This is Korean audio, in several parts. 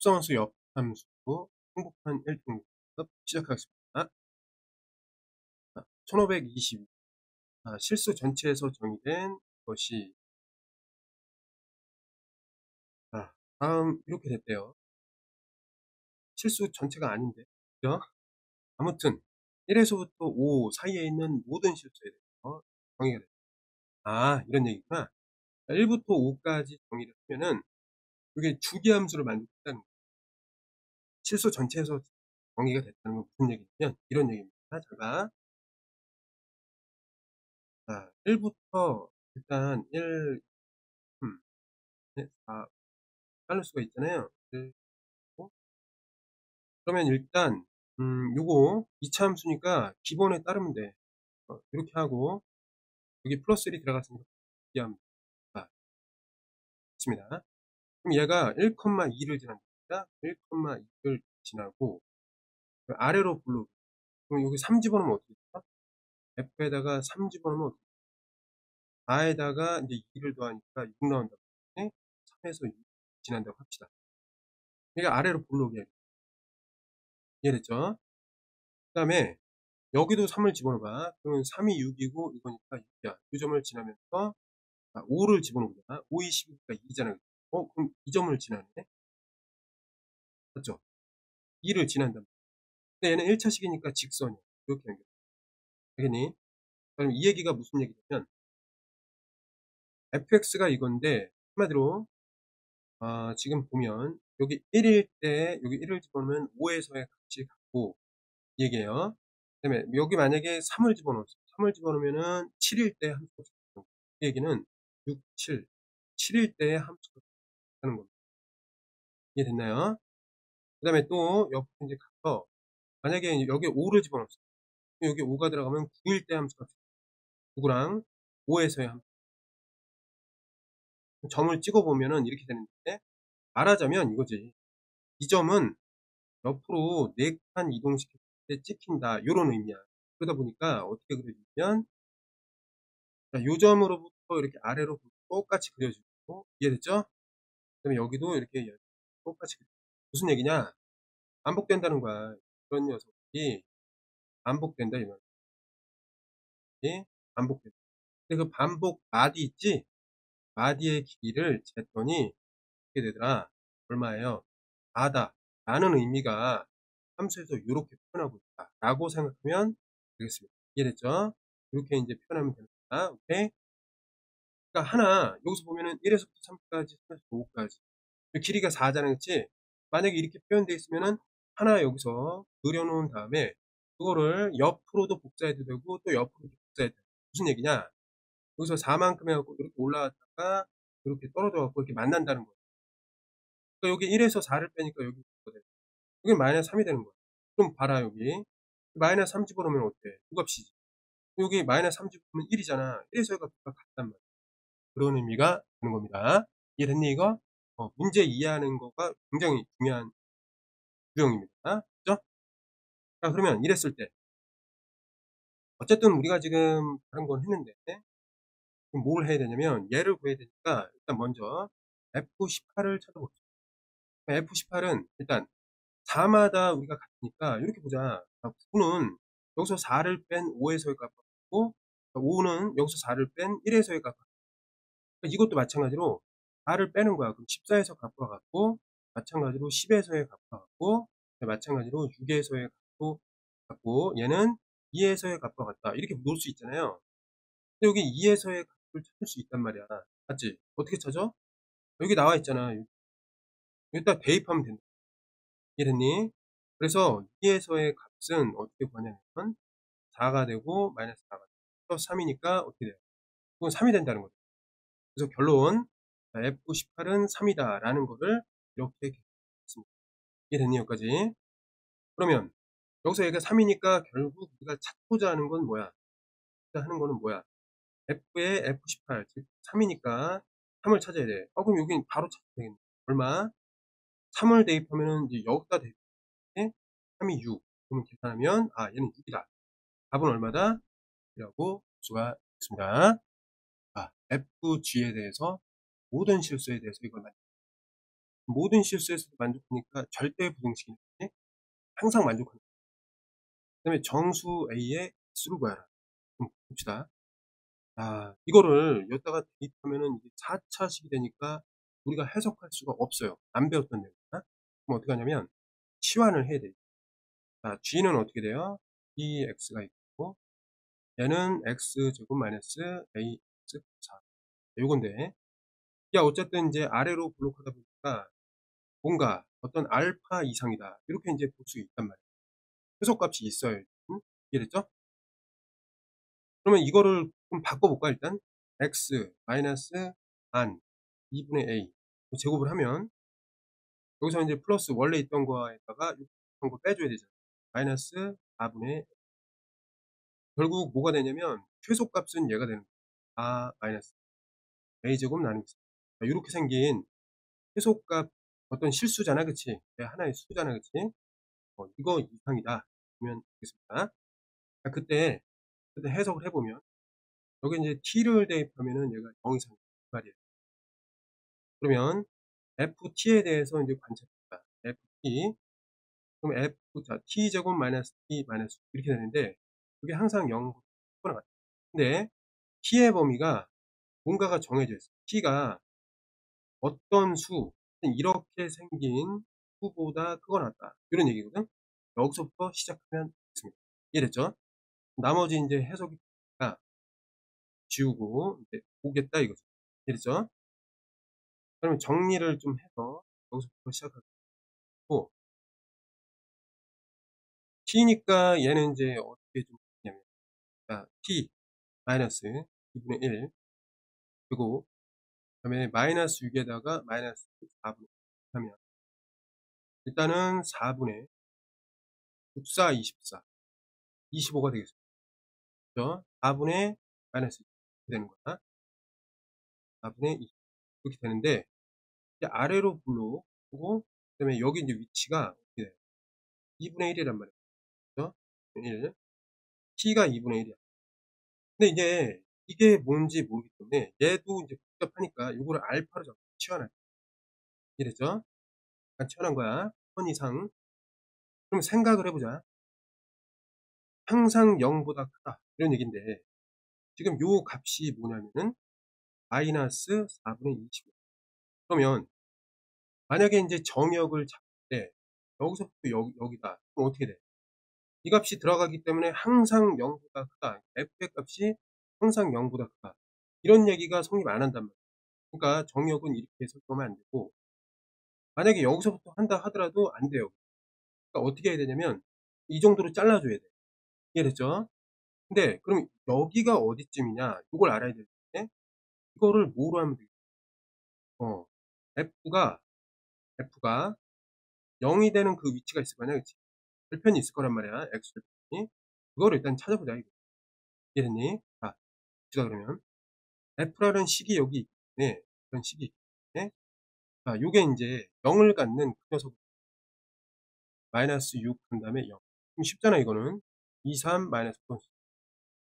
합성함수 역함수 행복한 1등 수업 시작하겠습니다. 1522 실수 전체에서 정의된 것이 다음 이렇게 됐대요. 실수 전체가 아닌데 그죠? 아무튼 1에서부터 5 사이에 있는 모든 실수에 대해서 정의가 됐다. 이런 얘기구나. 1부터 5까지 정의를 하면은 이게 주기함수를 만들었다는 거예요. 실수 전체에서 정의가 됐다는 건 무슨 얘기냐면 이런 얘기입니다. 자, 1부터 일단 1, 4 자를 수가 있잖아요. 그러면 일단 요거 이차함수니까 기본에 따르면 돼. 이렇게 하고 여기 플러스 1이 들어갔으니까 이해하면 좋습니다. 그럼 얘가 1,2를 지납니다. 1,2를 지나고 아래로 블록. 그럼 여기 3 집어넣으면 어떻게 될까? F에다가 3 집어넣으면 어떻게 될까? 4에다가 이제 2를 더하니까 6 나온다고. 3에서 6 지난다고 합시다. 그러니까 아래로 블록이에요. 이해됐죠? 그 다음에 여기도 3을 집어넣어봐. 그러면 3이 6이고 이거니까 6이야. 이 점을 지나면서 5를 집어넣으자. 5, 20이니까 2잖아요. 그럼 이 점을 지나네. 맞죠? 2를 지난다. 근데 얘는 1차식이니까 직선이야. 이렇게 연결. 알겠니? 그럼 이 얘기가 무슨 얘기냐면 fx가 이건데 한마디로 지금 보면 여기 1일 때 여기 1을 집어넣으면 5에서의 값이 같고 이 얘기예요. 그 다음에 여기 만약에 3을 집어넣었어. 3을 집어넣으면은 7일 때 함수가 같고 이 얘기는 6, 7, 7일 때 함수가 같다는 겁니다. 이해됐나요? 그 다음에 또 옆에 이제 가서 만약에 여기 5를 집어넣었어. 여기 5가 들어가면 9일 때 함수가 9랑 5에서의 함수. 점을 찍어보면은 이렇게 되는데 말하자면 이거지. 이 점은 옆으로 4칸 이동시킬 때 찍힌다. 요런 의미야. 그러다 보니까 어떻게 그려지냐면 요 점으로부터 이렇게 아래로 똑같이 그려지고 이해됐죠? 그 다음에 여기도 이렇게 똑같이 그려지고. 무슨 얘기냐? 반복된다는 거야. 이런 녀석이 반복된다 이 말이지. 반복된다. 근데 그 반복 마디 있지? 마디의 길이를 쟀더니 어떻게 되더라? 얼마예요? 4다 라는 의미가 함수에서 이렇게 표현하고 있다 라고 생각하면 되겠습니다. 이해됐죠? 이렇게 이제 표현하면 됩니다. 오케이? 그러니까 하나 여기서 보면은 1에서부터 3까지 3에서 5까지 길이가 4잖아요. 그치? 만약에 이렇게 표현되어 있으면은 하나 여기서 그려놓은 다음에 그거를 옆으로도 복사해도 되고 또 옆으로도 복사해도 되고 무슨 얘기냐? 여기서 4만큼 해갖고 이렇게 올라왔다가 이렇게 떨어져갖고 이렇게 만난다는 거예요. 그러니까 여기 1에서 4를 빼니까 여기 여기 마이너스 3이 되는 거야. 그럼 봐라 여기 마이너스 3 집어넣으면 어때? 두 값이지. 여기 마이너스 3 집어넣으면 1이잖아. 1에서의 값과 같단 말이야. 그런 의미가 되는 겁니다. 이해됐니 이거? 문제 이해하는 거가 굉장히 중요한 유형입니다. 그죠? 자 그러면 이랬을 때 어쨌든 우리가 지금 다른 건 했는데 그럼 뭘 해야 되냐면 얘를 구해야 되니까 일단 먼저 F18을 찾아봅시다. F18은 일단 4마다 우리가 같으니까 이렇게 보자. 9는 여기서 4를 뺀 5에서의 값 같고 5는 여기서 4를 뺀 1에서의 값 같고 이것도 마찬가지로 4를 빼는 거야. 그럼 14에서 값과 같고 마찬가지로 10에서의 값과 같고 마찬가지로 6에서의 값도 같고 얘는 2에서의 값과 같다. 이렇게 놓을 수 있잖아요. 근데 여기 2에서의 값을 찾을 수 있단 말이야. 맞지? 어떻게 찾아? 여기 나와 있잖아. 여기다 대입하면 된다. 이해됐니? 그래서 2에서의 값은 어떻게 구하냐면 4가 되고 마이너스 4가 되고 플러스 3이니까 어떻게 돼요? 그건 3이 된다는 거죠. 그래서 결론 F18은 3이다 라는 거를 이렇게 했습니다. 이해됐니? 여기까지. 그러면 여기서 얘가 3이니까 결국 우리가 찾고자 하는 건 뭐야? 하는 거는 뭐야? F의 F18 즉 3이니까 3을 찾아야 돼. 그럼 여긴 바로 찾으면 되겠네. 얼마? 3을 대입하면은 이제 여기다 대입해 3이 6. 그러면 계산하면 얘는 6이다. 답은 얼마다? 이라고 볼 수가 있습니다. FG에 대해서 모든 실수에 대해서 이걸 모든 실수에서도 만족하니까 절대 부등식이네. 항상 만족하는 거야. 그다음에 정수 A의 x를 구하라. 봅시다. 이거를 여기다가 대입하면은 이게 4차식이 되니까 우리가 해석할 수가 없어요. 안 배웠던 내용이나. 그럼 어떻게 하냐면 치환을 해야 돼요. g는 어떻게 돼요? bx가 있고 얘는 x제곱 마이너스 ax 4 요건데, 어쨌든 이제 아래로 블록하다 보니까 뭔가 어떤 알파 이상이다 이렇게 이제 볼 수 있단 말이에요. 해석값이 있어요. 이해됐죠? 그러면 이거를 좀 바꿔볼까 일단. x 마이너스 반 2분의 a 제곱을 하면 여기서 이제 플러스 원래 있던 거에다가 있던 거 빼줘야 되잖아. 마이너스 4분의 결국 뭐가 되냐면 최소값은 얘가 되는 거야. 4 마이너스 a제곱 나누기 4. 이렇게 생긴 최소값 어떤 실수잖아, 그치? 하나의 수잖아, 그치? 이거 이상이다 그러면 되겠습니다. 그때 해석을 해보면 여기 이제 t를 대입하면은 얘가 0 이상이다 말이에요. 그러면 ft에 대해서 이제 관찰합니다. ft 그럼 f t 제곱 마이너스 t 마이너스 이렇게 되는데 그게 항상 0보다 크거나 같아요. 근데 t의 범위가 뭔가가 정해져 있어요. t가 어떤 수 이렇게 생긴 수보다 크거나 같다 이런 얘기거든. 여기서부터 시작하면 됐습니다. 이해됐죠? 나머지 이제 해석이 지우고 이제 보겠다 이거죠. 이해됐죠? 그러면 정리를 좀 해서 여기서부터 시작하고 t니까 얘는 이제 어떻게 좀 되냐면 t 마이너스 2분의 1 그리고 그 다음에 마이너스 6에다가 마이너스 4분의 1 하면 일단은 4분의 64 24 25가 되겠습니다. 그죠? 4분의 마이너스 2 되는 거야. 4분의 2 이렇게 되는데 이제 아래로 불러오고 그 다음에 여기 이제 위치가 어떻게 돼요? 2분의 1이란 말이에요. 그죠? 1 t가 2분의 1이야. 근데 이제 이게 뭔지 모르기 때문에 얘도 이제 복잡하니까 이거를 알파로 잡고 치환할 거야. 이랬죠? 약간 치환한 거야. 선 이상. 그럼 생각을 해보자. 항상 0보다 크다. 이런 얘기인데 지금 요 값이 뭐냐면은 마이너스 4분의 20. 그러면 만약에 이제 정역을 잡을 때 여기서부터 여기다. 그럼 어떻게 돼? 이 값이 들어가기 때문에 항상 0보다 크다. f의 값이 항상 0보다 크다. 이런 얘기가 성립 안 한단 말이야. 그러니까 정역은 이렇게 설정하면 안 되고 만약에 여기서부터 한다 하더라도 안 돼요. 그러니까 어떻게 해야 되냐면 이 정도로 잘라줘야 돼. 이해됐죠? 근데 그럼 여기가 어디쯤이냐? 이걸 알아야 되는데 이거를 뭐로 하면 되겠어? f가 0이 되는 그 위치가 있을 거냐, 그치? 절편이 있을 거란 말이야, x절편이. 그거를 일단 찾아보자, 이거. 이해됐니? 봅시다, 그러면. f라는 식이 여기 있기 때문에, 그런 식이 있기 때문에, 요게 이제 0을 갖는 그 녀석, 마이너스 6 한 다음에 0. 그럼 쉽잖아, 이거는. 2, 3, 마이너스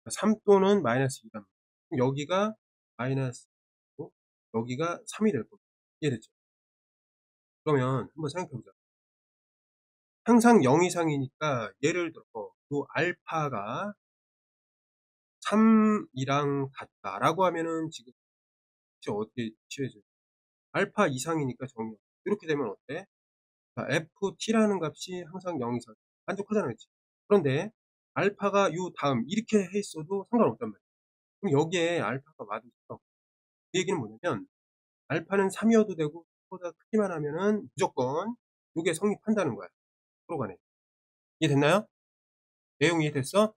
3 또는 마이너스 2란 말이야. 그럼 여기가 마이너스 2고, 여기가 3이 될 겁니다. 이해됐죠? 그러면 한번 생각해보자. 항상 0 이상이니까 예를 들어 요 알파가 3이랑 같다라고 하면은 지금 어떻게 취해져요? 알파 이상이니까 정의야. 이렇게 되면 어때? ft라는 값이 항상 0 이상 만족하잖아, 그치? 그런데 알파가 요 다음 이렇게 해 있어도 상관없단 말이야. 그럼 여기에 알파가 와도 상관없어. 그 얘기는 뭐냐면 알파는 3이어도 되고 3보다 크기만 하면은 무조건 요게 성립한다는 거야. 서로 간에. 이해됐나요? 내용 이해됐어?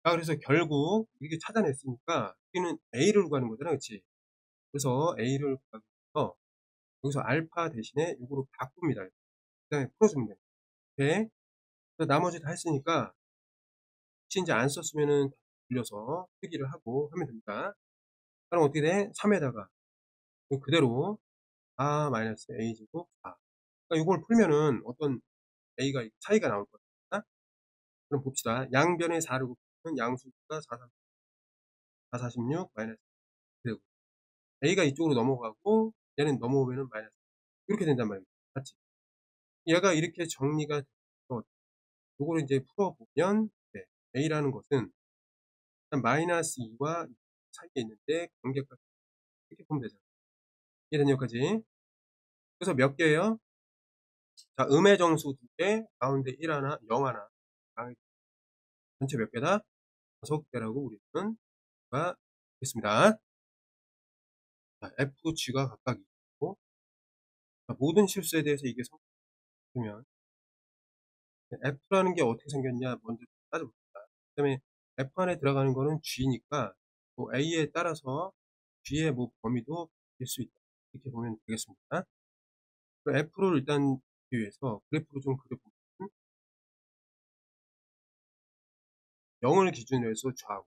그래서 결국 이렇게 찾아냈으니까 여기는 A를 구하는 거잖아, 그치? 그래서 A를 구하기 위해서 여기서 알파 대신에 이거로 바꿉니다. 그 다음에 풀어주면 돼요. 오케이? 나머지 다 했으니까 혹시 이제 안 썼으면은 돌려서 필기를 하고 하면 됩니다. 그럼 어떻게 돼? 3에다가 그대로 4 마이너스 A제곱 4. 그러니까 이걸 풀면은 어떤 A가 차이가 나올 거다. 그럼 봅시다. 양변에 4를 곱하면 양수가 4, 46 마이너스 되고 A가 이쪽으로 넘어가고 얘는 넘어오면은 마이너스 이렇게 된단 말이에요. 맞지? 얘가 이렇게 정리가 돼서 요거를 이제 풀어보면 네, a라는 것은 마이너스 2와 사이에 있는데 관계값 이렇게 보면 되잖아요. 이해된 여기까지? 그래서 몇 개예요? 자, 음의 정수 2개, 가운데 1 하나, 0 하나. 전체 몇 개다? 5개라고 우리는 가 있습니다. 자, F, G가 각각 있고, 자, 모든 실수에 대해서 이게 성립되면 F라는 게 어떻게 생겼냐 먼저 따져봅니다. 그 다음에 F 안에 들어가는 거는 G니까 뭐 A에 따라서 G의 뭐 범위도 바뀔 수 있다. 이렇게 보면 되겠습니다. F를 일단 비교해서 그래프로 좀 그려보면 0을 기준으로 해서 좌우.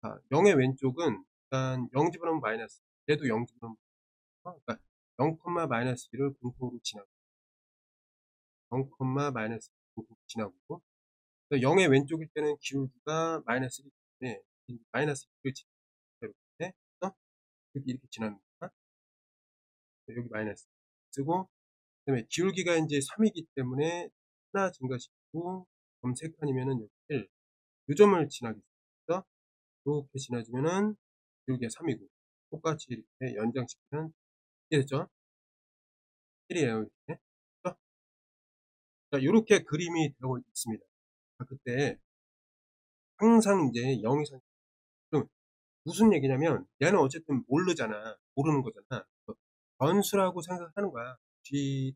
자, 0의 왼쪽은 일단 0 집어넣으면 마이너스, 얘도 0 집어넣으면 그러니까 0, 마이너스 1을 공통으로 지나고 0, 마이너스 1을 공통으로 지나고 0의 왼쪽일 때는 기울기가 마이너스 1이기 때문에 마이너스 1을 지나고 이렇게 이렇게 지나는 거야. 여기 마이너스 쓰고 그다음에 기울기가 이제 3이기 때문에 하나 증가시키고 점 3칸이면은 여기 1. 요 점을 지나게 있어. 이렇게 지나주면은 기울기가 3이고 똑같이 이렇게 연장시키면 이렇게 됐죠? 1이에요. 이렇게. 그렇죠? 자, 이렇게 그림이 되어 있습니다. 자, 그때 항상 이제 0 이상 그럼 무슨 얘기냐면 얘는 어쨌든 모르잖아. 모르는 거잖아. 변수라고 생각하는 거야. g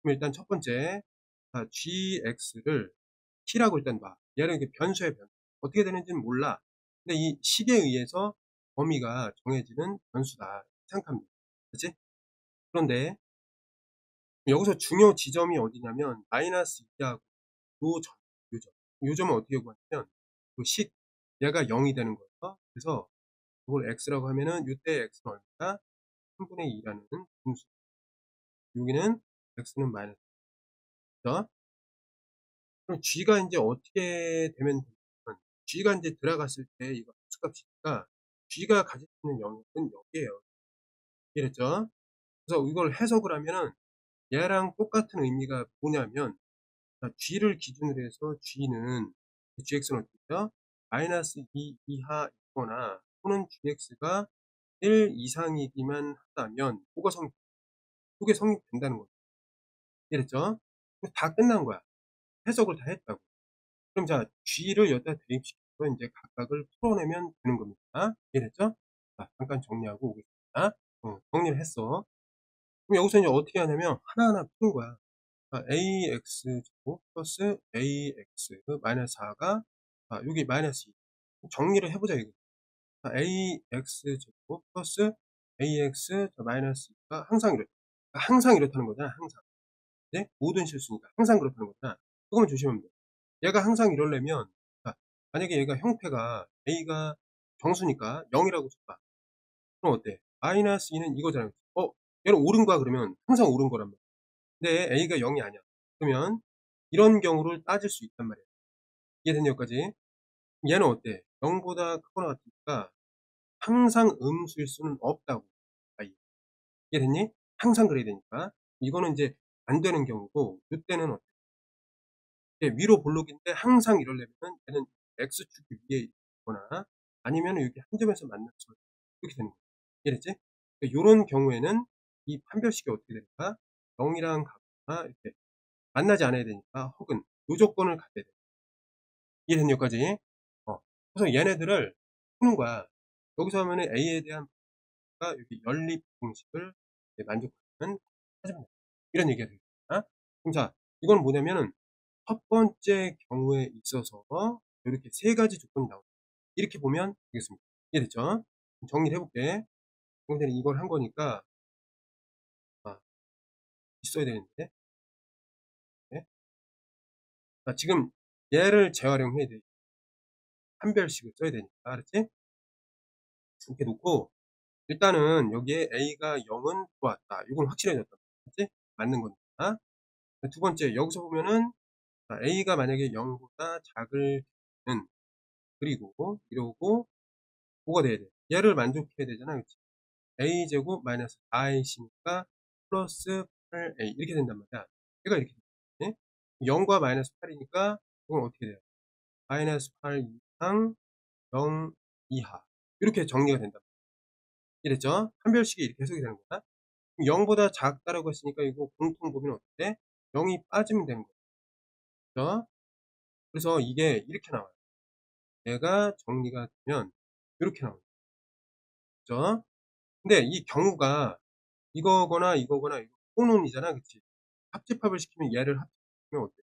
그럼 일단 첫 번째 gx를 t라고 일단 봐. 얘는 이게 변수의 변수. 어떻게 되는지는 몰라. 근데 이 식에 의해서 범위가 정해지는 변수다. 생각합니다. 그렇지? 그런데 여기서 중요 지점이 어디냐면 마이너스 2하고 요 점은 어떻게 구하냐면 그 식 얘가 0이 되는 거예요. 그래서 이걸 x라고 하면은 이때 x는 얼마다? 3분의 2라는 분수. 여기는 x는 마이너스. 그럼 g가 이제 어떻게 되면 되냐면 g가 이제 들어갔을 때 이거 함수값이니까 g가 가질 수 있는 영역은 여기에요. 이랬죠? 그래서 이걸 해석을 하면은 얘랑 똑같은 의미가 뭐냐면 g를 기준으로 해서 g는 gx는 어떻게 돼요? 마이너스 2 이하 있거나 또는 gx가 1 이상이기만 하다면 뭐가 그게 성립된다는 거죠. 이랬죠? 다 끝난 거야. 해석을 다 했다고. 그럼 자, g를 여기다 대입시켜서 이제 각각을 풀어내면 되는 겁니다. 이해됐죠? 자, 잠깐 정리하고 오겠습니다. 정리를 했어. 그럼 여기서 이제 어떻게 하냐면 하나하나 푸는 거야. ax 제곱 플러스 ax 마이너스 4가 여기 마이너스 2. 정리를 해보자 이거. ax 제곱 플러스 ax 마이너스 2가 항상 이렇다. 항상 이렇다는 거잖아. 항상. 네? 모든 실수니까 항상 그렇다는 거잖아. 그거만 조심하면 돼. 얘가 항상 이러려면 만약에 얘가 형태가 a가 정수니까 0이라고 쳐봐. 그럼 어때? 마이너스 2는 이거잖아. 얘는 옳은 거야 그러면 항상 옳은 거란 말이야. 근데 a가 0이 아니야. 그러면 이런 경우를 따질 수 있단 말이야. 이해된 여기까지? 얘는 어때? 0보다 크거나 같으니까 항상 음수일 수는 없다고. 이해됐니? 항상 그래야 되니까. 이거는 이제 안 되는 경우고 이때는 어때? 위로 볼록인데 항상 이러려면 얘는 x축 위에 있거나 아니면 여기 한 점에서 만나서 이렇게 되는 거야. 이해됐지? 이런 경우에는 이 판별식이 어떻게 될까? 0이랑 같거나 이렇게 만나지 않아야 되니까 혹은 요 조건을 갖춰야 돼. 이해된 여기까지? 그래서 얘네들을 푸는 거야. 여기서 하면은 a에 대한 여기 연립 공식을 만족하면 하시면 돼. 이런 얘기가 되겠다. 그럼 자, 이건 뭐냐면은 첫 번째 경우에 있어서 이렇게 세 가지 조건이 나옵니다. 이렇게 보면 되겠습니다. 이해됐죠? 정리를 해볼게. 그럼 이걸 한 거니까 있어야 되는데 네? 지금 얘를 재활용해야 돼. 판별식을 써야 되니까 알았지? 이렇게 놓고 일단은 여기에 a가 0은 들어왔다. 이건 확실해졌다. 그치? 맞는 거니까. 두 번째 여기서 보면은 a가 만약에 0보다 작을 때는 그리고 이러고 뭐가 돼야 돼? 얘를 만족해야 되잖아. 그치? a제곱 마이너스 4ac니까 플러스 8a 이렇게 된단 말이야. 얘가 이렇게 돼. 0과 마이너스 8이니까 이건 어떻게 돼요? 마이너스 8 이상 0 이하 이렇게 정리가 된다. 이랬죠? 판별식이 이렇게 해석이 되는 거다. 0보다 작다라고 했으니까 이거 공통 보면 어떻게? 0이 빠지면 되는 거죠. 그래서 이게 이렇게 나와요. 얘가 정리가 되면 이렇게 나와요. 그죠? 근데 이 경우가 이거거나 이거거나 이거 또는이잖아. 그치? 합집합을 시키면 얘를 합집하면 어때?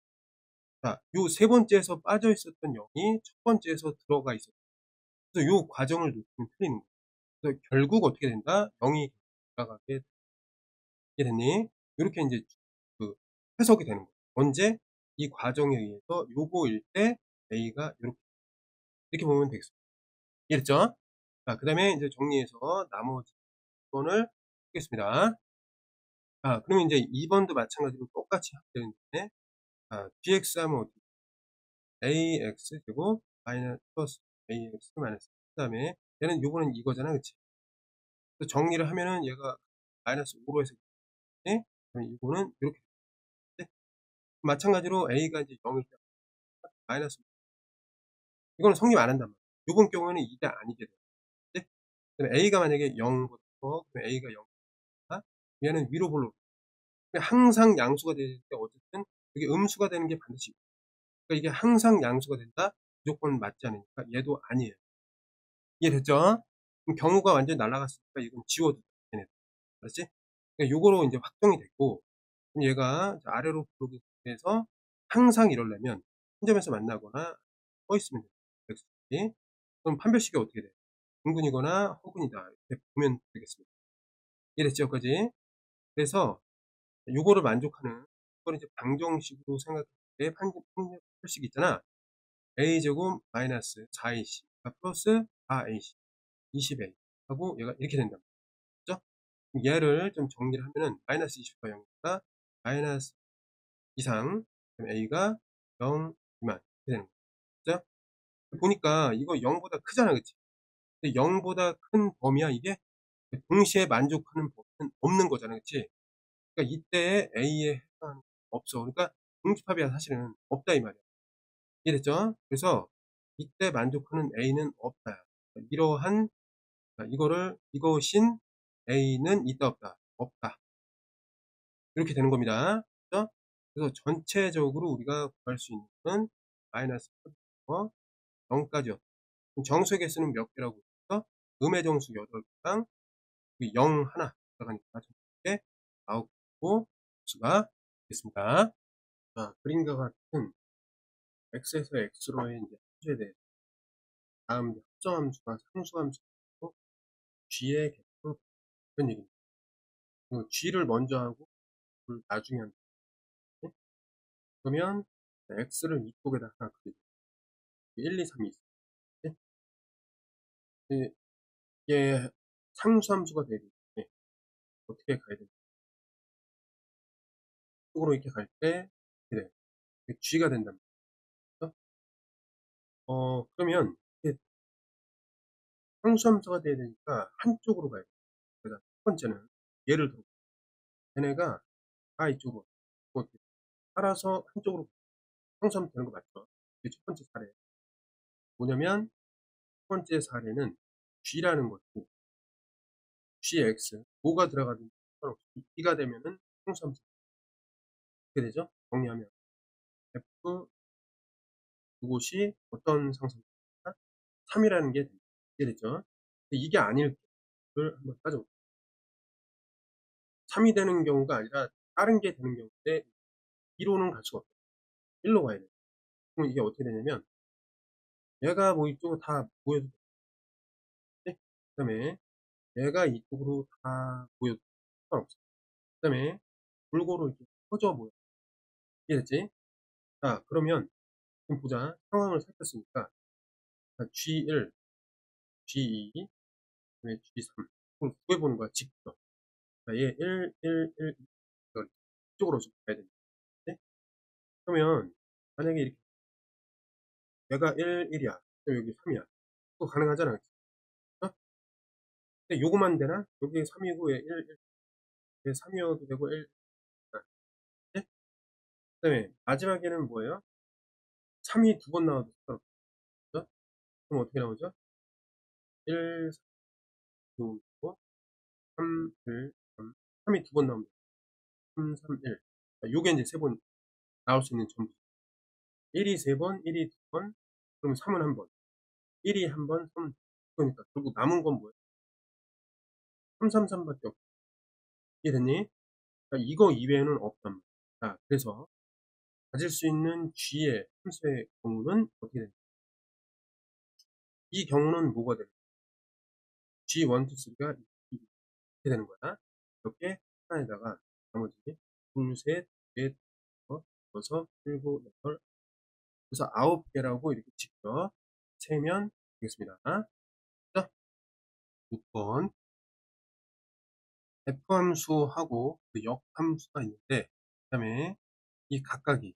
자, 요 세 번째에서 빠져 있었던 0이 첫 번째에서 들어가 있었다. 그래서 요 과정을 놓치면 틀리는 거야. 그래서 결국 어떻게 된다? 0이 들어가게 됐니? 이렇게 이제 그 해석이 되는 거야. 언제? 이 과정에 의해서 요거일 때 A가 이렇게 보면 되겠습니다. 이해됐죠? 자, 그 다음에 이제 정리해서 나머지 번을 쓰겠습니다. 그러면 이제 2번도 마찬가지로 똑같이 하게 되는데, bx 하면 어떻게? ax 제곱 마이너스 플러스 ax 마이너스. 그 다음에 얘는 요거는 이거잖아, 그치? 그래서 정리를 하면은 얘가 마이너스 5로 해서, 그러면 이거는 이렇게 돼. 마찬가지로 a가 이제 0일 때 마이너스, 이거는 성립 안 한단 말이야. 요번 경우에는 이게 아니게 돼. 네? 그다음에 a가 만약에 0부터, 그러면 a가 0, 얘는 위로 볼로. 항상 양수가 될 때 어쨌든 이게 음수가 되는 게 반드시 있고. 그러니까 이게 항상 양수가 된다? 무조건 맞지 않으니까 얘도 아니에요. 이해됐죠? 그럼 경우가 완전히 날아갔으니까 이건 지워도 돼. 알았지? 그러니까 요거로 이제 확정이 됐고, 그럼 얘가 아래로 부르기 위해서 항상 이러려면 한 점에서 만나거나 떠 있으면 돼요. 그럼 판별식이 어떻게 돼? 분근이거나 허근이다. 이렇게 보면 되겠습니다. 이해됐죠? 여기까지? 그래서 요거를 만족하는, 이걸 이제 방정식으로 생각할 때 판별식이 있잖아. a제곱 마이너스 4ac 플러스 4ac 20a 하고 얘가 이렇게 된다. 그죠? 얘를 좀 정리를 하면은 마이너스 20과 0이니까 마이너스 이상, a가 0 미만 이렇게 되는 거죠. 보니까 이거 0보다 크잖아, 그치? 근데 0보다 큰 범위야 이게? 동시에 만족하는 범위는 없는 거잖아, 그치? 그러니까 이때 a에 해당하는 게 없어. 그러니까 중집합이 사실은 없다 이 말이야. 이해됐죠? 그래서 이때 만족하는 a는 없다. 이러한, 이것인 a는 있다 없다 없다 이렇게 되는 겁니다. 그죠? 그래서 전체적으로 우리가 구할 수 있는 건 마이너스 0까지였다. 정수의 개수는 몇 개라고 했어? 음의 정수 8개랑 0 하나 들어가니까 이렇게 9개 수가 되겠습니다. 그림과 같은 x에서 x로의 이제 함수에 대해 다음 합성함수가 상수함수고 g의 개수 그런 얘기입니다. g를 먼저 하고 그걸 나중에 한다. 그러면 x를 이쪽에다 하나 그리고 1, 2, 3이 있어요. 이게 상수함수가 되기 때문에 어떻게 가야 되냐. 이쪽으로 이렇게 갈 때 이렇게 돼. g가 된단 말이죠. 그러면 이게 상수함수가 돼야 되니까 한쪽으로 가야 돼. 그래서 첫 번째는 예를 들어 얘네가 다 이쪽으로 따라서 한쪽으로 상수함수 되는 거 맞죠? 이게 첫 번째 사례. 뭐냐면 첫 번째 사례는 g라는 것이 gx 뭐가 들어가든 상관없이 2가 되면은 상수함수 어떻게 되죠? 정리하면 f 그곳이 어떤 상수함수입니까? 3이라는 게 됩니다. 이해됐죠? 이게 아닐 때를 한번 따져볼게요. 3이 되는 경우가 아니라 다른 게 되는 경우인데 2로는 갈 수가 없어요. 1로 가야 돼요. 그럼 이게 어떻게 되냐면 얘가 뭐 이쪽으로 다 모여도 돼. 그 다음에 얘가 이쪽으로 다 모여도 상관없어. 그 다음에 골고루 이렇게 퍼져 모여. 이해됐지? 자, 그러면 지금 보자. 상황을 살폈으니까 G1, G2, 그 다음에 G3 그걸 구해보는 거야. 직접. 자, 얘 1, 1, 1 이걸 이쪽으로 좀 가야 됩니다. 네? 그러면 만약에 이렇게 얘가 1, 1이야. 여기 3이야. 그거 가능하잖아. 그치? 어? 근데 요거만 되나? 여기 3이고 얘 1, 1. 3이어도 되고 1. 네? 그다음에 마지막에는 뭐예요? 3이 두 번 나와도 상관없죠? 그럼 어떻게 나오죠? 1, 2, 3, 1, 3. 3이 두 번 나옵니다. 3, 3, 1. 요게 이제 세 번 나올 수 있는 점수. 1이 세 번, 1이 두 번, 그럼 3은 한 번. 1이 한 번, 3은 그러니까 결국 남은 건 뭐예요? 3, 3, 3밖에 없어. 이해됐니? 그러니까 이거 이외에는 없단 말이야. 자, 그래서 가질 수 있는 G의 함수의 경우는 어떻게 되냐? 이 경우는 뭐가 되냐? G1, 2, 3가 이렇게 되는 거야. 이렇게 하나에다가 나머지 둘, 셋, 넷, 다섯, 여섯, 일곱, 여덟, 그래서 9개라고 이렇게 직접 세면 되겠습니다. 자, 6번 F함수하고 그 역함수가 있는데 그 다음에 이 각각이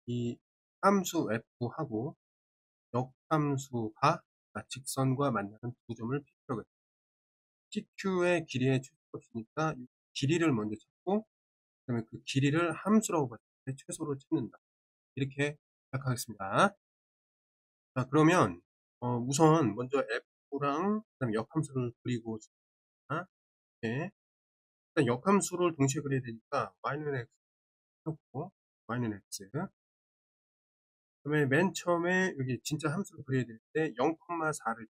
이 함수 F하고 역함수가 직선과 만나는 두 점을 P라고 했어요. PQ의 길이의 최소값이니까 이 길이를 먼저 찾고 그 다음에 그 길이를 함수라고 봤을 때 최소를 찾는다. 이렇게 생각하겠습니다. 자, 그러면 우선 먼저 F랑 그 다음에 역함수를 그리고 네. 일단 역함수를 동시에 그려야 되니까 y는 x 놓고 y는 x 그다음에 맨 처음에 여기 진짜 함수를 그려야 될 때 0,4를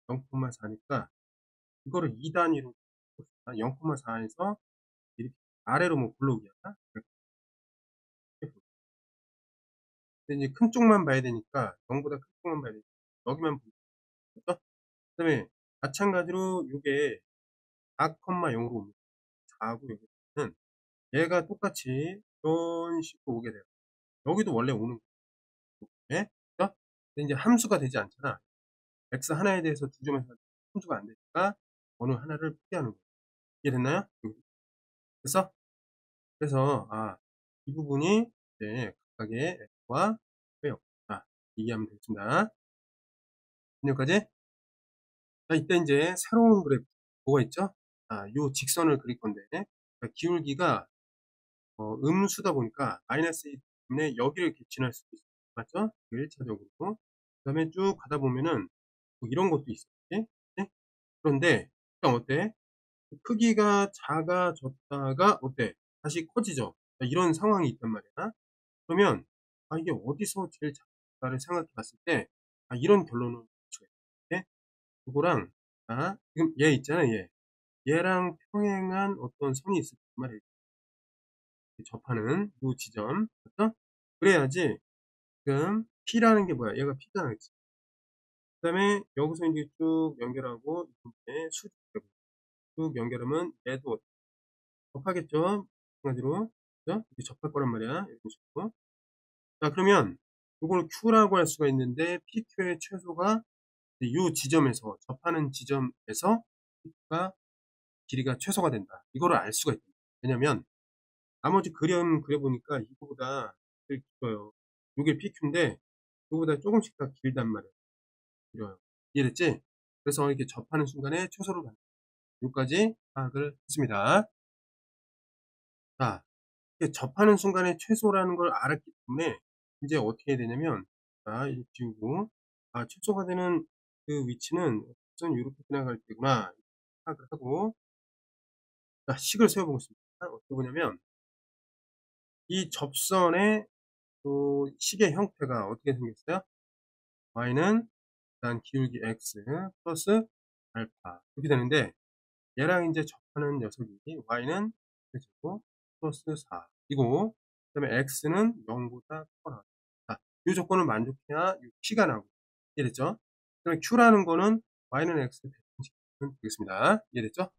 0,4니까 이거를 2단위로 0,4에서 이렇게 아래로 뭐 블록이야. 근데 이제 큰 쪽만 봐야 되니까 0보다 큰 쪽만 봐야 되니까 여기만 보죠. 그 다음에 마찬가지로 이게 4,0으로 옵니다. 4하고 여기는 얘가 똑같이 이런 식으로 오게 돼요. 여기도 원래 오는 거예요. 그죠? 근데 이제 함수가 되지 않잖아. x 하나에 대해서 두 점에서 함수가 안 되니까 어느 하나를 포기하는 거예요. 이해됐나요? 그래서 이 부분이 이제 각각의 x와 의 없다. 이해하면 되겠습니다. 여기까지. 자, 이때 이제 새로운 그래프 뭐가 있죠? 요 직선을 그릴 건데 기울기가 음수다 보니까 마이너스 2 때문에 여기를 이렇게 지날 수도 있어요. 맞죠? 1차적으로. 그 다음에 쭉 가다 보면은 뭐 이런 것도 있어요. 네? 그런데 그냥 어때? 크기가 작아졌다가 어때? 다시 커지죠? 이런 상황이 있단 말이야. 그러면 이게 어디서 제일 작을까를 생각해 봤을 때 이런 결론을 내릴 네? 그거랑 지금 얘 있잖아 얘. 얘랑 평행한 어떤 선이 있을 말이에요. 접하는 이 지점. 맞죠? 그래야지 지금 P라는 게 뭐야? 얘가 P잖아. 그치? 그 다음에 여기서 이제 쭉 연결하고 이렇게 쭉 연결하면 얘도 접하겠죠? 마찬가지로. 그죠? 이렇게 접할 거란 말이야. 이런 식으로. 자, 그러면 이걸 Q라고 할 수가 있는데 PQ의 최소가 이 지점에서 접하는 지점에서 Q가 길이가 최소가 된다. 이거를 알 수가 있다. 왜냐면 나머지 그림 그려보니까 이거보다 되게 길어요. 이게 PQ인데 이거보다 조금씩 더 길단 말이에요. 길어요. 이해됐지? 그래서 이렇게 접하는 순간에 최소를 받는 여기까지 파악을 했습니다. 자, 이렇게 접하는 순간에 최소라는 걸 알았기 때문에 이제 어떻게 해야 되냐면 이렇게 지우고 최소가 되는 그 위치는 우선 이렇게 지나갈 때구나 파악을 하고 식을 세워보겠습니다. 어떻게 보냐면 이 접선의 또 식의 형태가 어떻게 생겼어요? y는 일단 기울기 x 플러스 알파 이렇게 되는데 얘랑 이제 접하는 녀석이 y는 제곱 플러스 4 이고 그 다음에 x는 0보다 커라. 자, 이 조건을 만족해야 p가 나오고 이해됐죠? 그러면 q라는 거는 y는 x 대칭시키면 되겠습니다. 이해됐죠?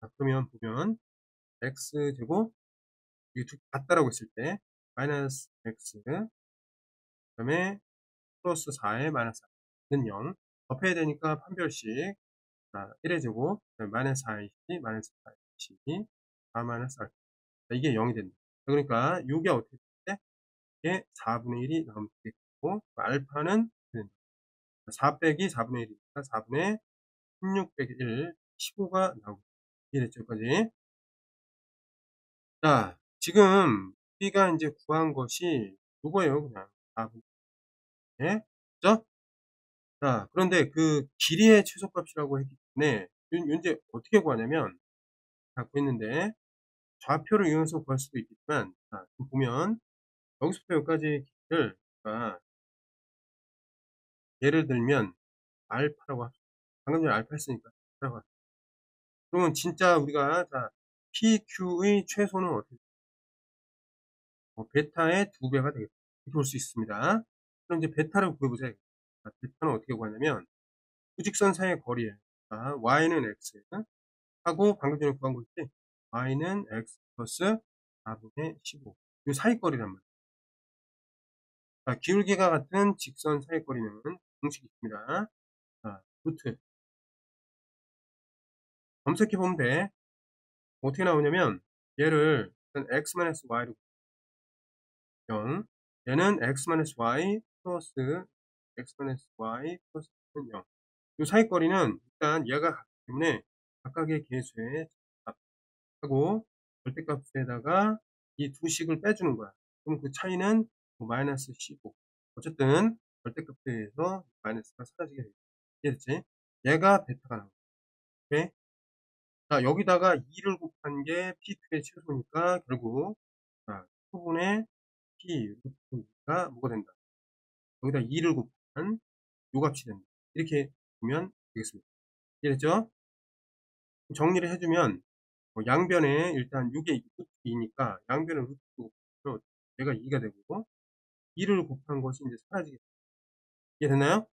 자, 그러면 보면 x 제곱 이게 두 같다라고 했을 때 마이너스 x 그 다음에 플러스 4에 마이너스 4는 0 곱해야 되니까 판별식 1의 제곱 마이너스 4이시 마이너스 4이시 4 마이너스 4 이게 0이 된다. 그러니까 이게 어떻게 돼? 이게 4분의 1이 나오면 되겠고 알파는 4 빼기 4분의 1이니까 4분의 16 빼기 1 15가 나오고 이해됐죠? 여기까지 자, 지금 우리가 인제 구한 것이 요거예요 그냥. 4분의 예. 그죠? 자, 그런데 그 길이의 최소값이라고 했기 때문에 인제 어떻게 구하냐면 자 구했는데 좌표를 이용해서 구할 수도 있겠지만 자 지금 보면 여기서부터 여기까지의 길이를 제가 예를 들면 알파라고 합시다. 방금 전에 알파 했으니까 알파라고 합시다. 그러면 진짜 우리가 자 PQ의 최소는 어떻게 베타의 2배가 되겠다. 이렇게 볼 수 있습니다. 그럼 이제 베타를 구해보자. 자, 베타는 어떻게 구하냐면 투직선 사이의 거리에 자, y는 x 하고 방금 전에 구한 거 있지? y는 x 플러스 4분의 15. 이 사이 거리란 말이에요. 자, 기울기가 같은 직선 사이 거리는 공식이 있습니다. 자, 루트 검색해 보면 돼. 어떻게 나오냐면 얘를 일단 x-y로 0, 얘는 x-y 플러스 x-y 플러스 0. 이 사이 거리는 일단 얘가 같기 때문에 각각의 개수에 하고 절대값에다가 이 두 식을 빼주는 거야. 그럼 그 차이는 뭐 마이너스 15. 어쨌든 절대값에 의해서 마이너스가 사라지게 되죠. 이해됐지? 얘가 베타가 나오고. 오케이? 자, 여기다가 2를 곱한 게 P2의 최소니까 결국 자, 초분의 P 루트가 뭐가 된다? 여기다 2를 곱한 요 값이 된다. 이렇게 보면 되겠습니다. 이해됐죠? 정리를 해주면 양변에 일단 이게 루트 2니까 양변에 루트 2고 얘가 2가 되고 2를 곱한 것이 이제 사라지게 됩니다. 이해됐나요?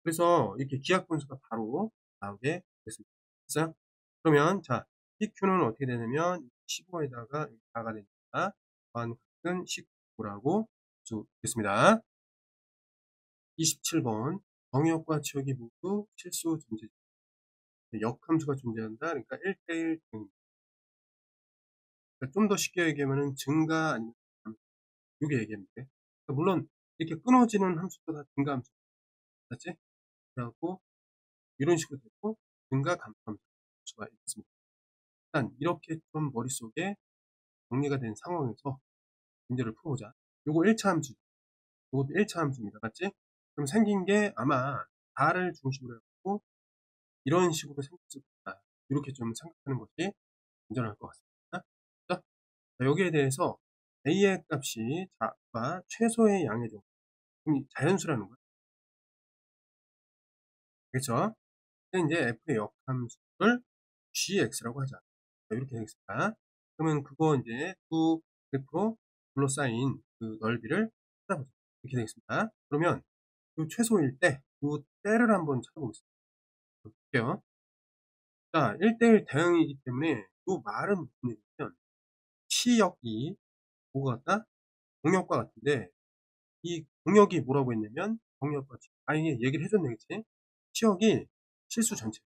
그래서 이렇게 기하분수가 바로 나오게 됐습니다. 됐어요? 그러면 자 PQ는 어떻게 되냐면 15에다가 4가 되니까 더한 값은 19라고 수 있겠습니다. 27번 정의역과 지역이 모두 실수 존재 역함수가 존재한다. 그러니까 1대1 대응입니다. 그러니까 좀 더 쉽게 얘기하면 증가 아니면 감소 이게 얘기하면 돼. 그러니까 물론 이렇게 끊어지는 함수도 다 증가 함수 맞지? 그래갖고 이런 식으로 되고 증가 감소 함수가 있습니다. 일단 이렇게 좀 머릿속에 정리가 된 상황에서 문제를 풀어보자. 요거 1차 함수, 요것도 1차 함수입니다. 맞지? 그럼 생긴 게 아마 4를 중심으로 해갖고 이런 식으로 생겼을 거다. 이렇게 좀 생각하는 것이 안전할 것 같습니다. 자, 여기에 대해서 a의 값이 자와 최소의 양의 정도. 그럼 자연수라는 거야. 그렇죠? 근데 이제 f의 역함수를 gx라고 하자. 자, 이렇게 되겠습니다. 그러면 그거 이제 두 그래프로 둘러싸인 그 넓이를 찾아보자. 이렇게 되겠습니다. 그러면 그 최소일 때, 그 때를 한번 찾아보겠습니다. 볼게요. 자, 1대1 대응이기 때문에 이 말은 무슨 얘기냐면 치역이 뭐가 같다? 공역과 같은데 이 공역이 뭐라고 했냐면 공역과 아예 얘기를 해줬네, 그치? 치역이 실수 전체.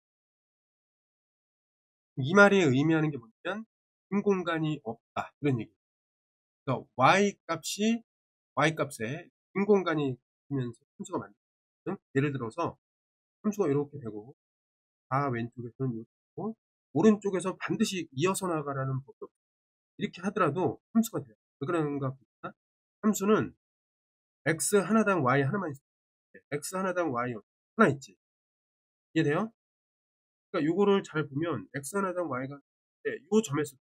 이 말이 의미하는 게 뭐냐면 빈 공간이 없다 이런 얘기. 그러니까 y 값에 빈 공간이 있으면서 함수가 만들어요. 예를 들어서 함수가 이렇게 되고 다 왼쪽에서는 이렇게 되고 오른쪽에서 반드시 이어서 나가라는 법도 없어요. 이렇게 하더라도 함수가 돼요. 왜 그런가 보니까 함수는 x 하나당 y 하나만 있어요. x 하나당 y 하나 있지. 이해돼요? 그러니까 요거를 잘 보면 x 하나당 y가 있는데 요 점에서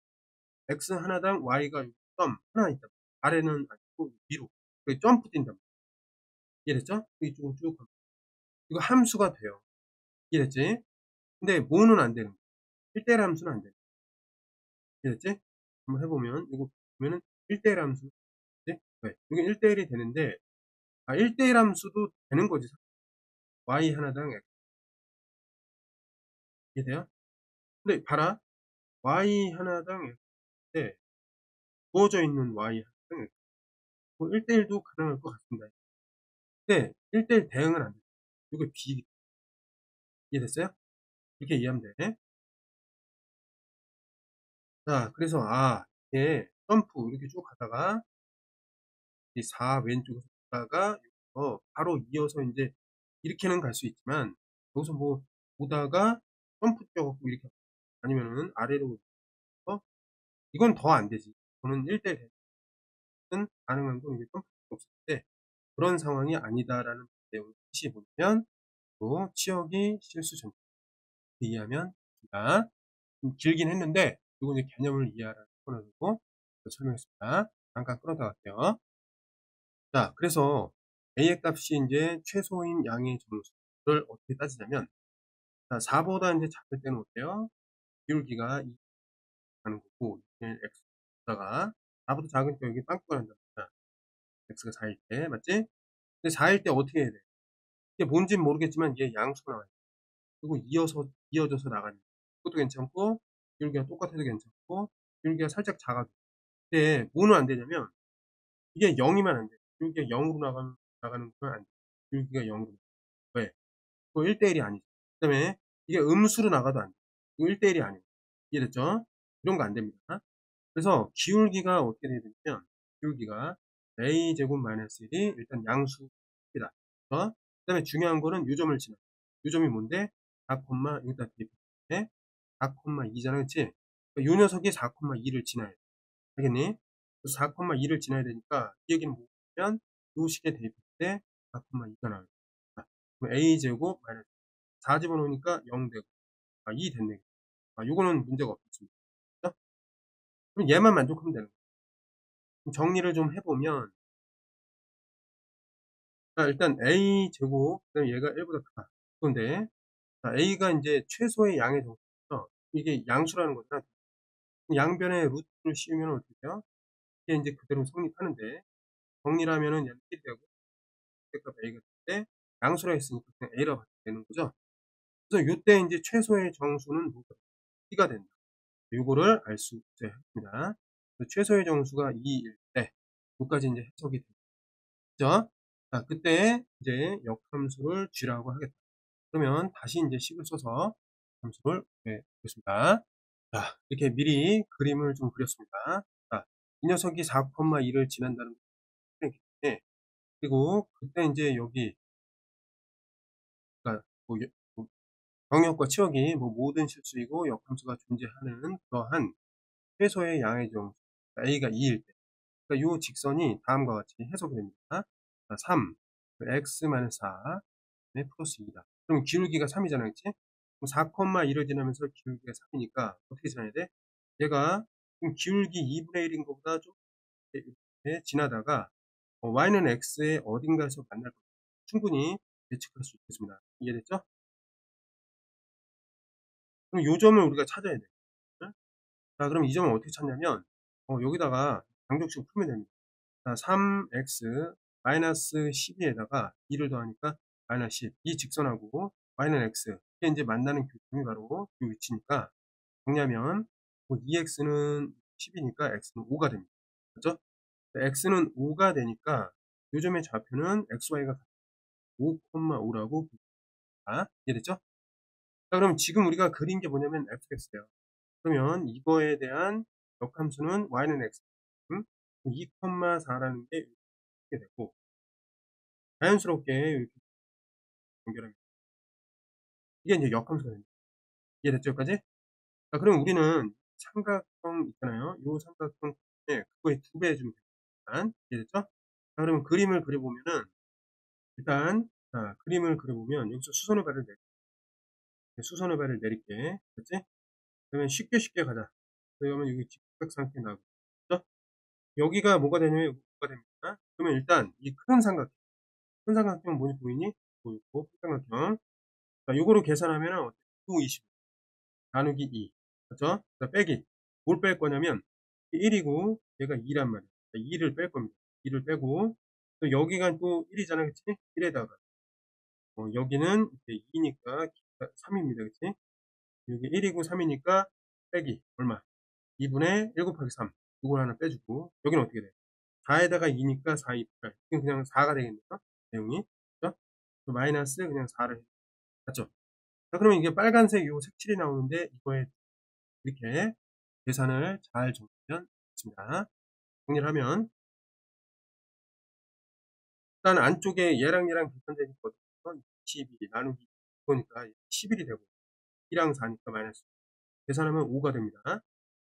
x 하나당 y가 점 하나 있다. 아래는 아니고 위로 점프 뛴다. 이해됐죠? 이쪽은 쭉 가면. 이거 함수가 돼요. 이해됐지? 근데 뭐는 안 되는 거야. 1대1 함수는 안 돼. 이해됐지? 한번 해보면 이거 보면은 1대1 함수 네? 왜? 이게 1대1이 되는데 1대1 함수도 되는 거지. y 하나당 x. 이해돼요? 근데 봐라. y 하나당 x에 부어져 있는 y 하나당 x. 1대1도 가능할 것 같습니다. 근데 1대1 대응은 안 돼. 이게 비이기. 이해됐어요? 이렇게 이해하면 돼. 자, 그래서 이게 점프 이렇게 쭉 가다가 이 4 왼쪽에서 보다가 바로 이어서 이제 이렇게는 갈 수 있지만 여기서 뭐 보다가 점프 뛰어갖고 이렇게 아니면은 아래로 이건 더 안 되지. 또는 1:1 대는 가능한 건 이게 좀 없을 때 그런 상황이 아니다라는 내용을 다시 보면 또 치역이 실수 전제 이해하면 됩니다. 좀 길긴 했는데 요거 이제 개념을 이해하라는 코너고 설명했습니다. 잠깐 끊었다 갈게요. 자, 그래서 A의 값이 이제 최소인 양의 정수를 어떻게 따지냐면, 자, 4보다 이제 작을 때는 어때요? 기울기가 2 가는 거고, 1, x다가 4보다 작으니까 여기 빵꾸가 난다. x가 4일 때, 맞지? 근데 4일 때 어떻게 해야 돼? 이게 뭔진 모르겠지만 얘 양수가 나와요. 그리고 이어져서 나가는 것도 괜찮고, 기울기가 똑같아도 괜찮고, 기울기가 살짝 작아도. 근데 뭐는 안 되냐면, 이게 0이면 안 돼. 기울기가 0으로 나가는 건 안 돼. 기울기가 0으로. 왜? 그거 1:1이 아니죠. 그 다음에 이게 음수로 나가도 안 돼. 이거 1:1이 아니에요. 이해됐죠? 이런 거 안 됩니다. 그래서 기울기가 어떻게 되냐면, 기울기가 a제곱 마이너스 1이 일단 양수입니다. 그 다음에 중요한 거는 요점을 지나. 요점이 뭔데? 4, 여기다 대입해. 4,2잖아. 그치? 요 녀석이 4,2를 지나야 돼. 알겠니? 4,2를 지나야 되니까 이 얘기는 뭐냐면 요 식에 대입할 때 4,2가 나와요. 그럼 a제곱 마이너스 4 집어넣으니까 0 되고 2 됐네. 요거는 문제가 없습니다. 그럼 얘만 만족하면 되는 거예요. 정리를 좀 해보면, 자, 일단 a제곱 그다음에 얘가 1보다 크다. 그런데 자, a가 이제 최소의 양의 정수죠. 이게 양수라는 거잖아. 양변에 루트를 씌우면 어떻게 돼요? 이게 이제 그대로 성립하는데, 정리를 하면은 얘는 1이 되고 값 a가 될 때 양수라 했으니까 그냥 a라고 되는 거죠. 그래서 요때 이제 최소의 정수는 뭐가 T가 된다. 요거를 알 수 있어야 합니다. 최소의 정수가 2일 때, 요까지 이제 해석이 되죠. 자, 그때 이제 역함수를 G라고 하겠다. 그러면 다시 이제 식을 써서 함수를 보겠습니다. 자, 이렇게 미리 그림을 좀 그렸습니다. 자, 이 녀석이 4,2를 지난다는 거기 때문에, 그리고 그때 이제 여기, 그러니까 뭐 병역과 치역이 뭐 모든 실수이고 역함수가 존재하는 그러한 최소의 양의 정수 a가 2일 때, 그러니까 요 직선이 다음과 같이 해석이 됩니다. 자, 3 x-4 플러스 2다. 그럼 기울기가 3이잖아요. 그치? 그럼 4,2를 지나면서 기울기가 3이니까 어떻게 지나야 돼? 얘가 지금 기울기 2분의 1인 것보다 좀 이렇게 지나다가 y는 x의 어딘가에서 만날 거 충분히 예측할 수 있겠습니다. 이해됐죠? 그럼 요 점을 우리가 찾아야 돼. 응? 자, 그럼 이 점을 어떻게 찾냐면 여기다가 방정식을 풀면 됩니다. 자, 3x 마이너스 12에다가 2를 더하니까 마이너스 10. 이 직선하고 y는 x. 이게 이제 만나는 교점이 바로 이 위치니까 정리하면 2x는 10이니까 x는 5가 됩니다. 그렇죠? x는 5가 되니까 요점의 좌표는 xy가 5,5라고 봅니다. 이해됐죠? 자, 그럼 지금 우리가 그린 게 뭐냐면 fx예요. 그러면 이거에 대한 역함수는 y는 x 2,4라는 게 이렇게 되고, 자연스럽게 이렇게 연결합니다. 이게 이제 역함수가 됩니다. 이해됐죠? 여기까지? 자, 그럼 우리는 삼각형 있잖아요. 이 삼각형 그거의 2배 해주면 됩니다. 이해됐죠? 자, 그러면 그림을 그려보면은, 일단, 자, 그림을 그려보면, 여기서 수선의 발을 내릴게. 그렇지? 그러면 쉽게 가자. 그러면 여기 직각삼각형이 나오고, 그렇죠? 여기가 뭐가 되냐면, 여기 뭐가 됩니다. 그러면 일단, 이 큰 삼각형은 뭐니 보이니? 보이고, 큰 삼각형. 자, 요거로 계산하면은, 9, 20. 나누기 2. 그렇죠? 자, 빼기. 뭘 뺄 거냐면 1이고 얘가 2란 말이야. 2를 뺄 겁니다. 2를 빼고 또 여기가 또 1이잖아. 그치? 1에다가 여기는 이제 2니까 3입니다. 그치? 여기 1이고 3이니까 빼기 얼마? 2분의 1 곱하기 3. 이걸 하나 빼주고 여기는 어떻게 돼? 4에다가 2니까 4, 2, 8. 이건 그냥 4가 되겠네요. 내용이. 그렇죠? 마이너스 그냥 4를 맞죠? 자, 그러면 이게 빨간색 요 색칠이 나오는데 이거에 이렇게 계산을 잘 정리하면 됩니다. 정리를 하면 일단 안쪽에 얘랑 계산되니까 22 나누기 이거니까 11이 되고 2랑 4니까 마이너스 계산하면 5가 됩니다.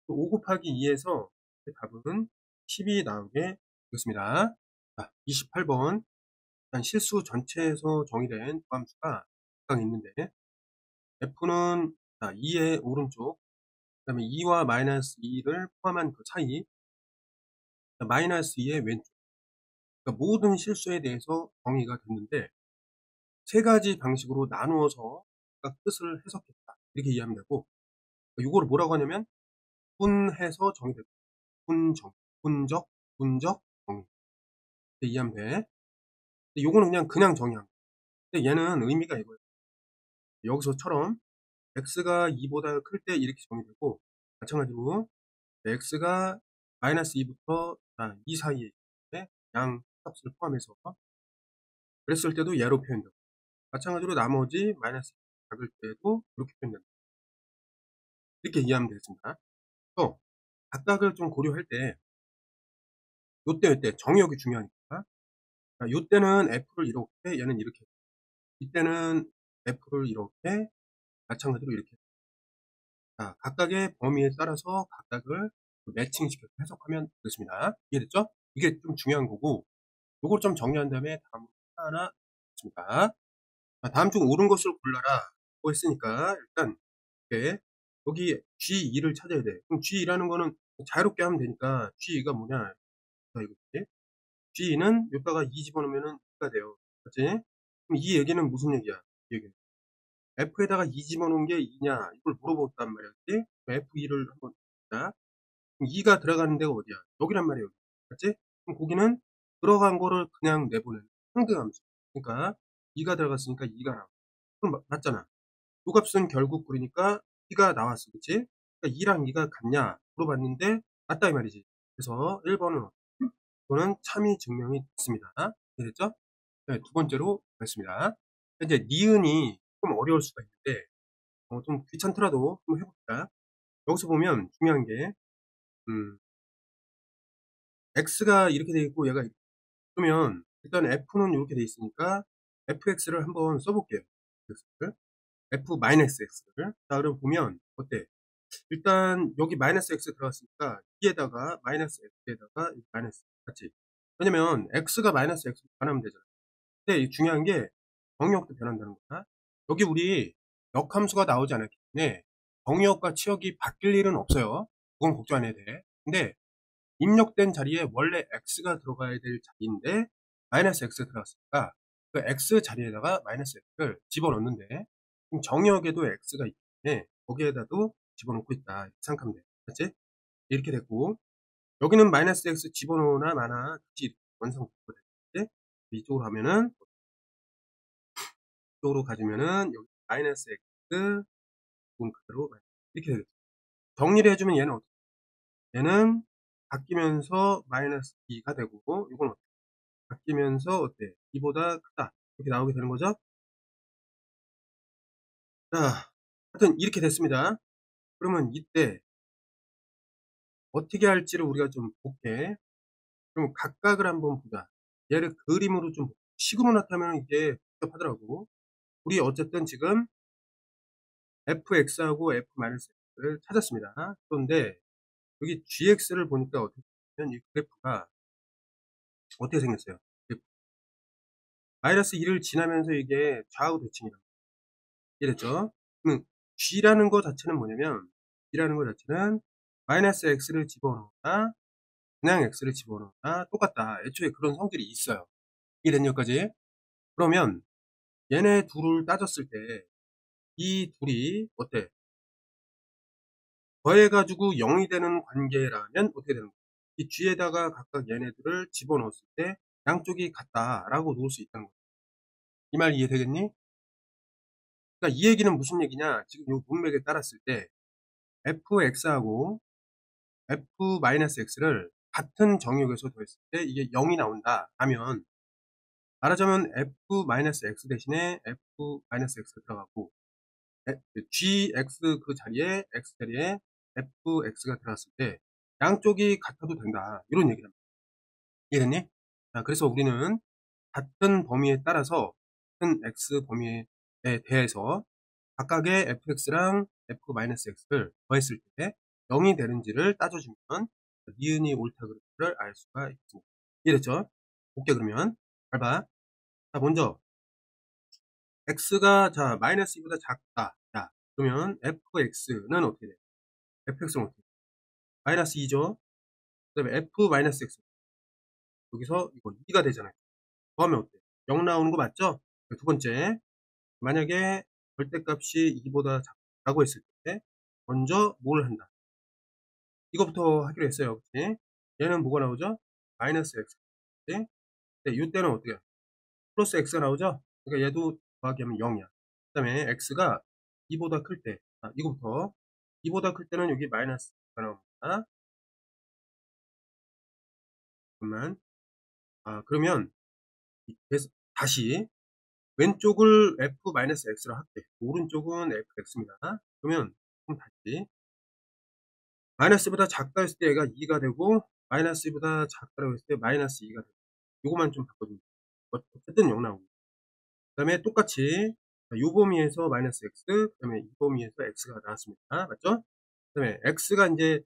5 곱하기 2에서 답은 10이 나오게 되겠습니다. 자, 28번. 일단 실수 전체에서 정의된 도함수가 각각 있는데, F는 2의 오른쪽, 그 다음에 2와 마이너스 2를 포함한 그 사이, 마이너스 2의 왼쪽. 그러니까 모든 실수에 대해서 정의가 됐는데, 세 가지 방식으로 나누어서 각각 뜻을 해석했다. 이렇게 이해하면 되고, 이거를 뭐라고 하냐면, 분해서 정의됐다. 분적, 분적, 정의. 이렇게 이해하면 돼. 근데 요거는 그냥 정의한 거야. 근데 얘는 의미가 이거예요. 여기서처럼, x가 2보다 클 때 이렇게 정의되고, 마찬가지로, x가 마이너스 2부터 2 사이에 있는데, 양 값을 포함해서, 그랬을 때도 얘로 표현되고, 마찬가지로 나머지 마이너스 2 작을 때도 이렇게 표현된다. 이렇게 이해하면 되겠습니다. 또, 각각을 좀 고려할 때, 요때 정의역이 중요하니까, 요때는 f를 이렇게, 얘는 이렇게, 이때는 f를 이렇게, 마찬가지로 이렇게. 각각의 범위에 따라서 각각을 매칭시켜서 해석하면 되겠습니다. 이해됐죠? 이게 좀 중요한 거고, 요걸 좀 정리한 다음에 다음 하나 있습니다. 다음 중 옳은 것을 골라라. 고 했으니까, 일단, 이렇게 여기 G2를 찾아야 돼. 그럼 G2라는 거는 자유롭게 하면 되니까, G2가 뭐냐? 이거지. G2는 여기다가 2 집어넣으면은 2가 돼요. 그렇지? 그럼 이 얘기는 무슨 얘기야? 이 얘기는. F에다가 2 집어넣은 게 2냐? 이걸 물어봤단 말이었지? F2를 한번 자, 2가 들어가는 데가 어디야? 여기란 말이에요. 맞지? 그럼 거기는 들어간 거를 그냥 내보내는 상등함수. 그러니까 2가 들어갔으니까 2가 나와. 그럼 맞잖아. 요 값은 결국 그러니까 2가 나왔어. 그치? 그러니까 2랑 2가 같냐? 물어봤는데 맞다 이 말이지. 그래서 1번은 이거는 참이 증명이 됐습니다. 됐죠? 네, 두 번째로 가겠습니다. 이제 니은이 좀 어려울 수가 있는데 좀 귀찮더라도 한번 해볼까? 여기서 보면 중요한 게 x가 이렇게 돼 있고 얘가 그러면 일단 f는 이렇게 돼 있으니까 fx를 한번 써볼게요. f-x를. 자, 그럼 보면 어때? 일단 여기 마이너스 x 들어갔으니까 2에다가 마이너스 x에다가 마이너스 같이. 왜냐면 x가 마이너스 x로 변하면 되잖아. 근데 중요한 게 정의역도 변한다는 거야. 여기 우리 역함수가 나오지 않았기 때문에 정의역과 치역이 바뀔 일은 없어요. 그건 걱정 안 해도 돼. 근데 입력된 자리에 원래 x가 들어가야 될 자리인데 마이너스 x 들어갔으니까 그 x 자리에다가 마이너스 x를 집어넣는데 그럼 정의역에도 x가 있기 때문에 거기에다도 집어넣고 있다. 이렇게 생각하면 돼. 그렇지? 이렇게 됐고 여기는 마이너스 x 집어넣으나 마나 같이 완성되고 됐지? 이쪽으로 하면은 이쪽으로 가지면은 여기 마이너스 x 부분 그대로 이렇게 되겠죠. 정리를 해주면 얘는 어떻게? 얘는 바뀌면서 마이너스 2가 되고 이건 어떻게? 바뀌면서 어때? 2보다 크다. 이렇게 나오게 되는 거죠. 자, 하여튼 이렇게 됐습니다. 그러면 이때 어떻게 할지를 우리가 좀 볼게. 그럼 각각을 한번 보자. 얘를 그림으로 좀 식으로 나타내면 이게 복잡하더라고. 우리 어쨌든 지금 fx하고 f-x를 찾았습니다. 그런데 여기 gx를 보니까 어떻게 되냐면 이 그래프가 어떻게 생겼어요? 마이너스 1을 지나면서 이게 좌우 대칭이다. 이랬죠? 그럼 g라는 거 자체는 뭐냐면 g라는 거 자체는 마이너스 x를 집어넣거나 그냥 x를 집어넣거나 똑같다. 애초에 그런 성질이 있어요. 이해됐냐 여기까지? 그러면 얘네 둘을 따졌을 때 이 둘이 어때? 더해가지고 0이 되는 관계라면 어떻게 되는 거야? 이 g에다가 각각 얘네들을 집어넣었을 때 양쪽이 같다라고 놓을 수 있다는 거야. 이 말 이해되겠니? 그러니까 이 얘기는 무슨 얘기냐? 지금 이 문맥에 따랐을 때 fx하고 f-x를 같은 정역에서 더했을 때 이게 0이 나온다 하면 말하자면 f-x 대신에 f-x가 들어가고 gx 그 자리에 x 자리에 fx가 들어갔을 때 양쪽이 같아도 된다 이런 얘기랍니다. 이해됐니? 자, 그래서 우리는 같은 범위에 따라서 같은 x 범위에 대해서 각각의 fx랑 f-x를 더했을 때 0이 되는지를 따져주면 니은이 옳다 그런 거를 알 수가 있습니다. 이해됐죠? 볼게 그러면. 잘 봐. 자 먼저 x가 자 마이너스 2보다 작다. 자 그러면 fx는 어떻게 돼? fx는 어떻게 돼? 마이너스 2죠. 그 다음에 f 마이너스 x 여기서 이거 2가 되잖아요. 더하면 어때? 0 나오는 거 맞죠? 두 번째 만약에 절대값이 2보다 작다고 했을 때 먼저 뭘 한다? 이거부터 하기로 했어요. 그치? 얘는 뭐가 나오죠? 마이너스 x. 그치? 네, 이때는 어떻게? 플러스 x가 나오죠? 그러니까 얘도 더하기 하면 0이야. 그 다음에 x가 2보다 클 때, 이거부터 2보다 클 때는 여기 마이너스가 나옵니다. 잠깐만. 그러면 다시 왼쪽을 f-x로 할게. 오른쪽은 fx입니다. 그러면 다시 마이너스보다 작다 했을 때 얘가 2가 되고 마이너스보다 작다라고 했을 때 마이너스 2가 되고 요거만 좀 바꿔주면 어쨌든 0 나오고 그 다음에 똑같이 요 범위에서 마이너스 x 그 다음에 이 범위에서 x가 나왔습니다. 맞죠? 그 다음에 x가 이제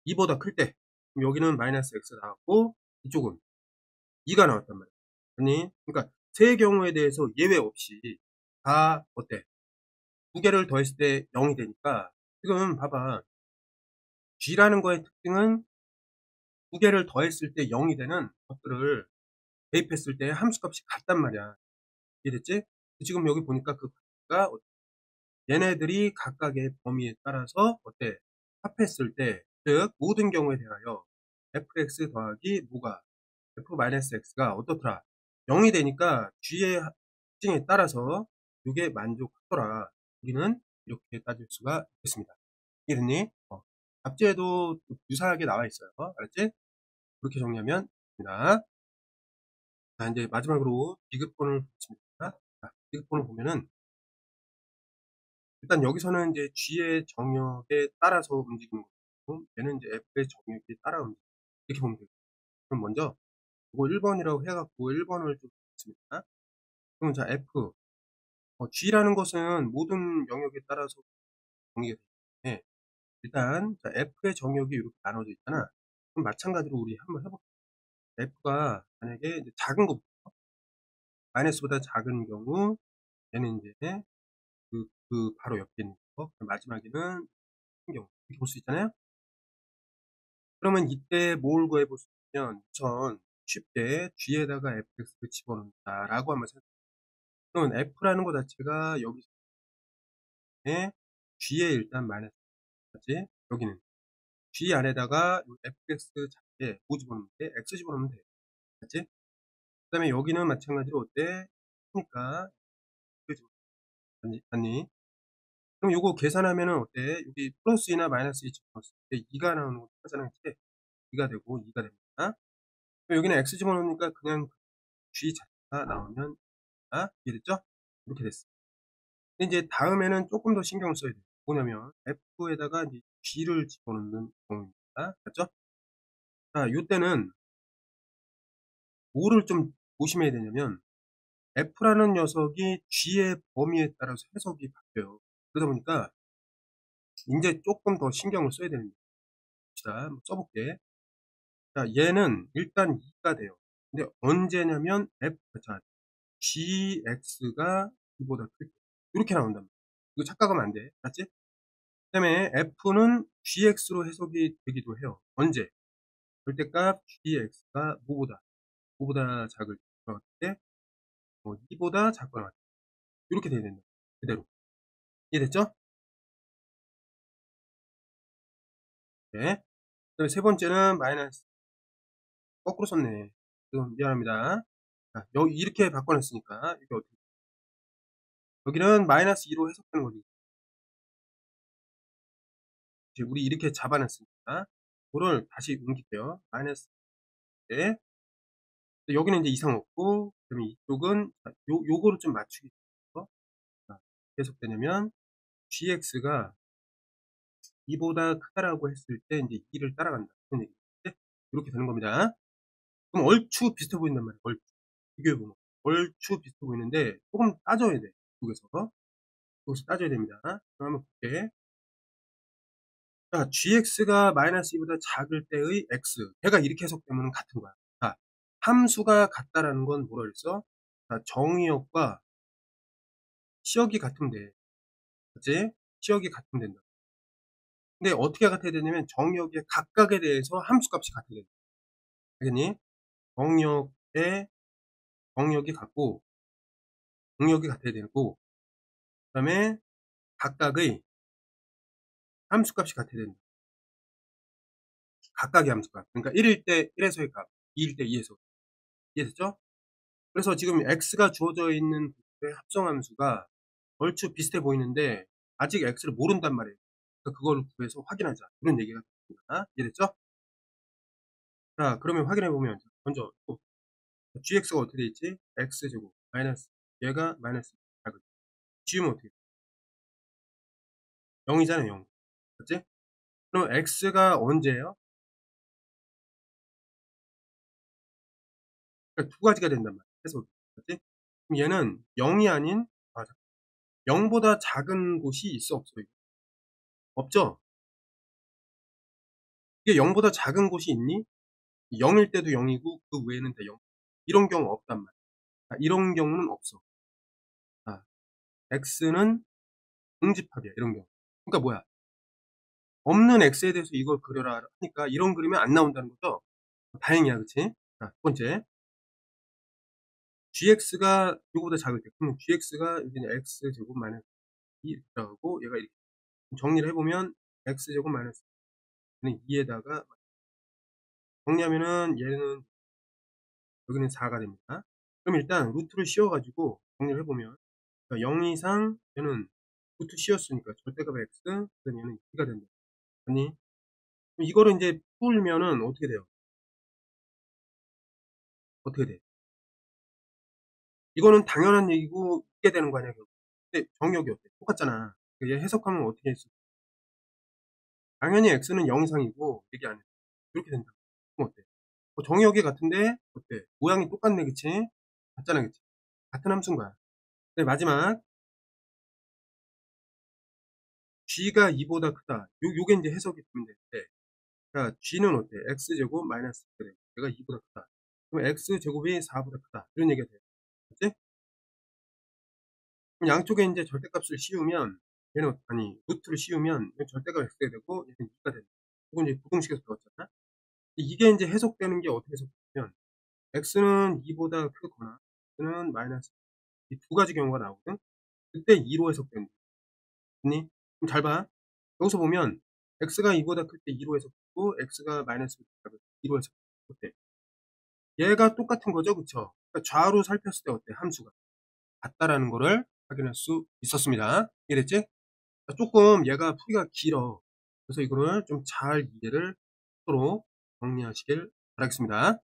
2보다 클 때 그럼 여기는 마이너스 x가 나왔고 이쪽은 2가 나왔단 말이야. 아니 그러니까 세 경우에 대해서 예외 없이 다 어때? 두 개를 더했을 때 0이 되니까 지금 봐봐. g라는 거의 특징은 두 개를 더했을 때 0이 되는 것들을 대입했을 때 함수값이 같단 말이야. 이해됐지? 지금 여기 보니까 그 가 얘네들이 각각의 범위에 따라서 어때? 합했을 때, 즉 모든 경우에 대하여 fx 더하기 뭐가 f-x가 어떻더라? 0이 되니까 g의 특징에 따라서 이게 만족하더라. 우리는 이렇게 따질 수가 있겠습니다. 이해됐니? 답지에도 유사하게 나와 있어요. 알았지? 그렇게 정리하면 됩니다. 자, 이제 마지막으로 디귿번을 보겠습니다. 자, 디귿번을 보면은 일단 여기서는 이제 G의 정역에 따라서 움직이는 거고 얘는 이제 F의 정역에 따라 움직이는 거 이렇게 보면 돼요. 그럼 먼저 이거 1번이라고 해갖고 1번을 좀 보겠습니다. 그럼 자 F G라는 것은 모든 영역에 따라서 정의가 되기 때문에 일단 자 F의 정역이 이렇게 나눠져 있잖아. 그럼 마찬가지로 우리 한번 해볼게요. F가 만약에 이제 작은 거부터 마이너스보다 작은 경우 얘는 이제 그 바로 옆에 있는 거 마지막에는 큰 경우 이렇게 볼 수 있잖아요. 그러면 이때 뭘 구해볼 수 있냐면 우선 쉽게 G에다가 fx를 집어넣는다 라고 한번 생각해요. 그러면 f라는 거 자체가 여기서 G에 일단 마이너스 지 여기는 G 안에다가 fx 자체에 뭐 집어넣으면 돼? x 집어넣으면 돼. 맞지? 그 다음에 여기는 마찬가지로 어때? 그러니까 맞니? 그럼 요거 계산하면은 어때? 여기 플러스 2나 마이너스 2 집어넣었을 때 2가 나오는 거 하잖아요. 2가 되고 2가 됩니다. 여기는 x 집어넣으니까 그냥 G 자체가 나오면 이해됐죠? 이렇게 됐어. 근데 이제 다음에는 조금 더 신경을 써야 돼요. 뭐냐면 F에다가 이제 G를 집어넣는 경우입니다. 맞죠? 자, 요때는 뭐를 좀 조심해야 되냐면 F라는 녀석이 G의 범위에 따라서 해석이 바뀌어요. 그러다 보니까 이제 조금 더 신경을 써야 되는 거예요. 자, 한번 써볼게. 자, 얘는 일단 2가 돼요. 근데 언제냐면 자, gx가 2보다 클 때. 이렇게 나온단 말이야. 이거 착각하면 안 돼. 맞지? 그 다음에 f는 gx로 해석이 되기도 해요. 언제? 절대값 gx가 뭐보다 작을 때 2보다 작거나 같다. 이렇게 돼야 된다. 그대로. 이해됐죠? 네. 그 다음에 세 번째는 마이너스. 거꾸로 썼네. 미안합니다. 자, 여기 이렇게 바꿔놨으니까 이게 어떻게 여기는 마이너스 2로 해석하는 거지. 우리 이렇게 잡아놨으니까 그거를 다시 옮길게요. 마이너스 때 여기는 이제 이상 없고 그다음에 이쪽은 요거를 좀 맞추기 위해서 계속 되냐면 gx가 2보다 크다라고 했을 때 이제 2를 따라간다. 그런 얘기죠. 이렇게 되는 겁니다. 그럼 얼추 비슷해 보인단 말이에요. 얼추 비교해보면 얼추 비슷해 보이는데 조금 따져야 돼. 여기서 따져야 됩니다. 그럼 한번 볼게. 자, gx가 마이너스 2보다 작을 때의 x. 걔가 이렇게 해석되면 같은 거야. 자, 함수가 같다라는 건 뭐라 그랬어? 자, 정의역과 시역이 같으면 돼. 그치? 시역이 같으면 된다. 근데 어떻게 같아야 되냐면 정의역의 각각에 대해서 함수값이 같아야 된다. 알겠니? 정의역이 같고 공역이 같아야 되고 그 다음에 각각의 함수값이 같아야 된다. 각각의 함수값. 그러니까 1일 때 1에서의 값, 2일 때 2에서. 이해됐죠? 그래서 지금 x가 주어져 있는 부분의 합성함수가 얼추 비슷해 보이는데 아직 x를 모른단 말이에요. 그러니까 그걸 구해서 확인하자. 이런 얘기가 됩니다. 이해됐죠? 자, 그러면 확인해보면 먼저 gx가 어떻게 돼 있지? x제곱 마이너스 얘가 마이너스 작은 지우면 어떻게 돼? 0이잖아요. 0. 맞지? 그럼 x가 언제예요? 그러니까 두 가지가 된단 말이야. 해석이. 맞지? 그럼 얘는 0이 아닌 0보다 작은 곳이 있어 없어요? 없죠? 이게 0보다 작은 곳이 있니? 0일 때도 0이고 그 외에는 다 0. 이런 경우 없단 말이야. 이런 경우는 없어. x는 응집합이야. 이런 경우. 그러니까 뭐야? 없는 x에 대해서 이걸 그려라 하니까 이런 그림이 안 나온다는 거죠. 다행이야. 그치? 자, 두 번째. gx가 이거보다 작을 때 그러면 gx가 여기는 x제곱 마이너스 2 이렇게 들어가고 얘가 이렇게 정리를 해보면 x제곱 마이너스 2에다가 정리하면은 얘는 여기는 4가 됩니다. 그럼 일단 루트를 씌워가지고 정리를 해보면 0 이상 얘는 루트 씌웠으니까 절대값 x 그다음 얘는 2가 된다. 아니 그럼 이거를 이제 풀면은 어떻게 돼요? 어떻게 돼? 이거는 당연한 얘기고 있게 되는 거 아니야 결국. 근데 정의역이 어때? 똑같잖아. 얘 해석하면 어떻게 했어? 당연히 x는 0 이상이고 얘기 안 해. 이렇게 된다. 그럼 어때? 정의역이 같은데 어때? 모양이 똑같네 그치? 같잖아 그치? 같은 함수인 거야. 네, 마지막 g가 2보다 크다. 요게 이제 해석이 되면 되는데 자, g는 어때? x제곱 마이너스 2가 되고 얘가 2보다 크다. 그럼 x제곱이 4보다 크다. 이런 얘기가 돼요. 그치? 그럼 양쪽에 이제 절대값을 씌우면 얘는 아니 루트를 씌우면 절대값 x가 되고 얘는 2가 된다. 이건 이제 부등식에서 배웠잖아. 이게 이제 해석되는 게 어떻게 해석되냐면 x는 2보다 크거나 x는 마이너스 이 두 가지 경우가 나오거든. 그때 2로 해석되는 거니? 그럼 잘 봐. 여기서 보면 x가 2보다 클 때 2로 해석되고 x가 마이너스 2로 해석되고 어때? 얘가 똑같은 거죠, 그쵸? 그러니까 좌우로 살폈을 때 어때? 함수가 같다라는 거를 확인할 수 있었습니다. 이해됐지? 조금 얘가 풀이가 길어. 그래서 이거를 좀 잘 이해를 하도록 정리하시길 바라겠습니다.